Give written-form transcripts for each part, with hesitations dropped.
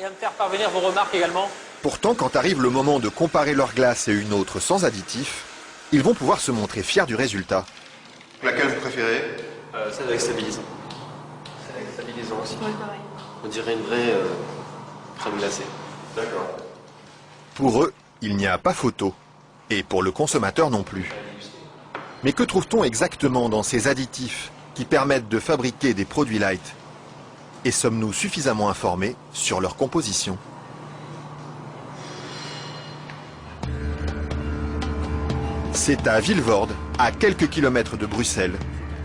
Et à me faire parvenir vos remarques également. Pourtant, quand arrive le moment de comparer leur glace et une autre sans additifs, ils vont pouvoir se montrer fiers du résultat. Laquelle vous préférez? Celle avec stabilisant. Celle avec stabilisant aussi. Oui, pareil. On dirait une vraie crème glacée. D'accord. Pour eux, il n'y a pas photo. Et pour le consommateur non plus. Mais que trouve-t-on exactement dans ces additifs qui permettent de fabriquer des produits light? Et sommes-nous suffisamment informés sur leur composition? C'est à Vilvoorde, à quelques kilomètres de Bruxelles,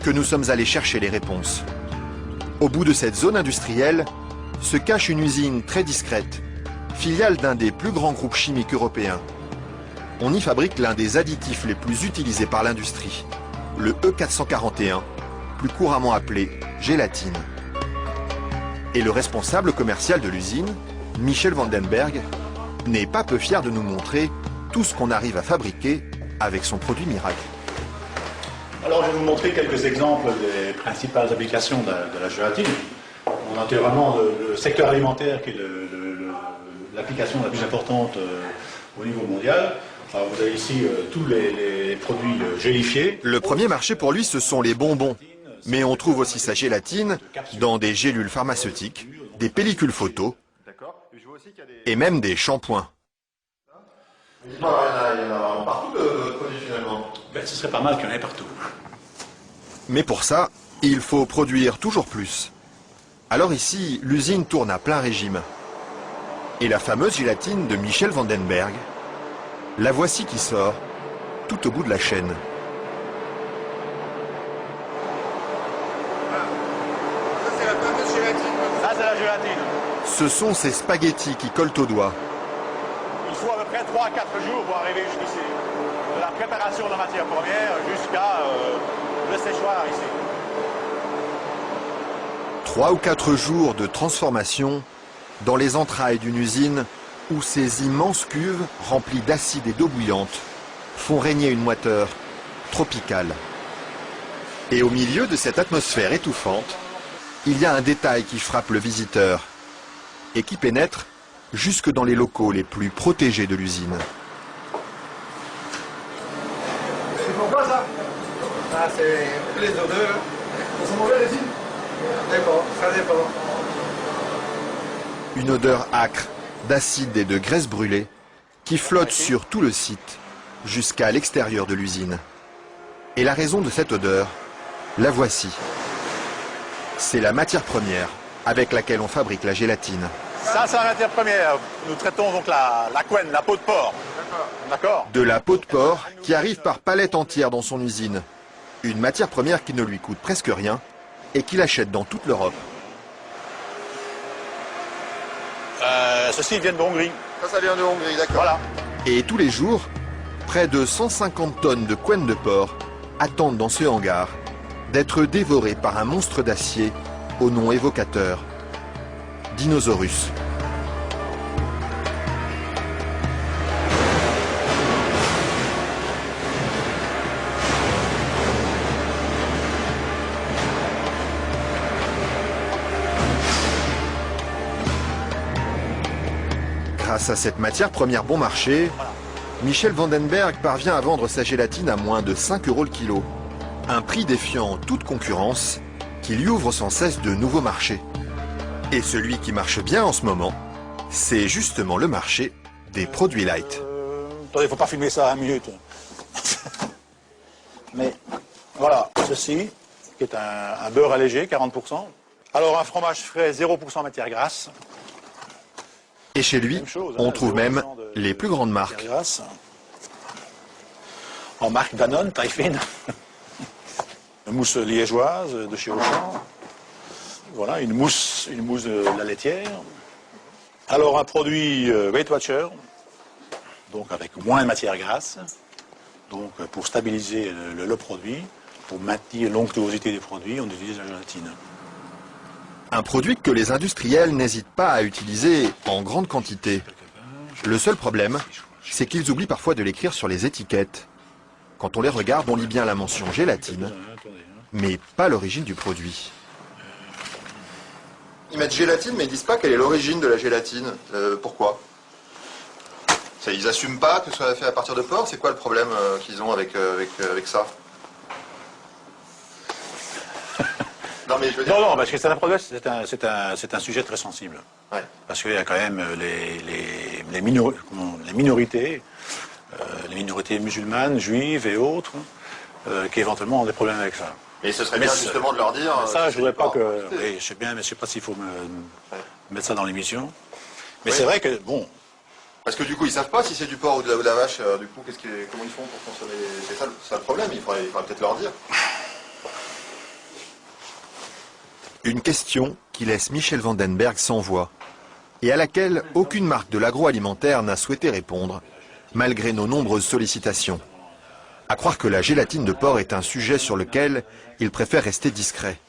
que nous sommes allés chercher les réponses. Au bout de cette zone industrielle se cache une usine très discrète, filiale d'un des plus grands groupes chimiques européens. On y fabrique l'un des additifs les plus utilisés par l'industrie, le E441, plus couramment appelé gélatine. Et le responsable commercial de l'usine, Michel Vandenberg, n'est pas peu fier de nous montrer tout ce qu'on arrive à fabriquer avec son produit miracle. Alors je vais vous montrer quelques exemples des principales applications de la gélatine. On a naturellement le secteur alimentaire qui est l'application la plus importante au niveau mondial. Alors vous avez ici tous les produits gélifiés. Le premier marché pour lui, ce sont les bonbons. Mais on trouve aussi sa gélatine dans des gélules pharmaceutiques, des pellicules photo et même des shampoings. Il y en a partout de produits finalement. Ben, ce serait pas mal qu'il y en ait partout. Mais pour ça, il faut produire toujours plus. Alors ici, l'usine tourne à plein régime. Et la fameuse gélatine de Michel Vandenberg, la voici qui sort, tout au bout de la chaîne. Ça c'est la fameuse gélatine. Ça c'est la gélatine. Ce sont ces spaghettis qui collent aux doigts. Il faut à peu près 3 à 4 jours pour arriver jusqu'ici. De la préparation de la matière première jusqu'à le séchoir ici. 3 ou 4 jours de transformation dans les entrailles d'une usine où ces immenses cuves remplies d'acide et d'eau bouillante font régner une moiteur tropicale. Et au milieu de cette atmosphère étouffante, il y a un détail qui frappe le visiteur et qui pénètre jusque dans les locaux les plus protégés de l'usine. C'est pourquoi ça? Ah, c'est les odeurs. Ça sent mauvais les îles? Dépend, ça dépend. Une odeur âcre d'acide et de graisse brûlée qui flotte sur tout le site jusqu'à l'extérieur de l'usine. Et la raison de cette odeur, la voici. C'est la matière première avec laquelle on fabrique la gélatine. Ça c'est la matière première. Nous traitons donc la couenne, la peau de porc. D'accord. De la peau de porc qui arrive par palettes entières dans son usine. Une matière première qui ne lui coûte presque rien et qu'il achète dans toute l'Europe. Ceci vient de Hongrie. Ça vient de Hongrie, d'accord. Voilà. Et tous les jours, près de 150 tonnes de couenne de porc attendent dans ce hangar d'être dévorées par un monstre d'acier au nom évocateur, Dinosaurus. Grâce à cette matière première bon marché, Michel Vandenberg parvient à vendre sa gélatine à moins de 5 € le kilo. Un prix défiant toute concurrence qui lui ouvre sans cesse de nouveaux marchés. Et celui qui marche bien en ce moment, c'est justement le marché des produits light. Attendez, il ne faut pas filmer ça à 1 minute. Mais voilà, ceci, qui est un beurre allégé, 40%. Alors un fromage frais, 0% matière grasse. Et chez lui, on trouve même les plus grandes marques. En marque Danone, taille fine. Une mousse liégeoise de chez Auchan. Voilà, une mousse de la laitière. Alors un produit Weight Watcher, donc avec moins de matière grasse, donc pour stabiliser le produit, pour maintenir l'onctuosité des produits, on utilise la gélatine. Un produit que les industriels n'hésitent pas à utiliser en grande quantité. Le seul problème, c'est qu'ils oublient parfois de l'écrire sur les étiquettes. Quand on les regarde, on lit bien la mention gélatine, mais pas l'origine du produit. Ils mettent gélatine, mais ils disent pas quelle est l'origine de la gélatine. Pourquoi? Ils assument pas que ce soit fait à partir de porc. C'est quoi le problème qu'ils ont avec ça? Non, mais je veux dire... Non, parce que c'est un problème, c'est un sujet très sensible. Ouais. Parce qu'il y a quand même les minorités, les minorités musulmanes, juives et autres, qui éventuellement ont des problèmes avec ça. Et ce serait bien justement de leur dire... Ça, je voudrais pas que... que... Oui, je sais bien, mais je sais pas s'il faut mettre ça dans l'émission. Mais c'est vrai que, bon... Parce que du coup, ils savent pas si c'est du porc ou de la vache. Du coup, comment ils font pour consommer... C'est ça le problème, il faudrait peut-être leur dire. Une question qui laisse Michel Vandenberg sans voix et à laquelle aucune marque de l'agroalimentaire n'a souhaité répondre, malgré nos nombreuses sollicitations. À croire que la gélatine de porc est un sujet sur lequel il préfère rester discret.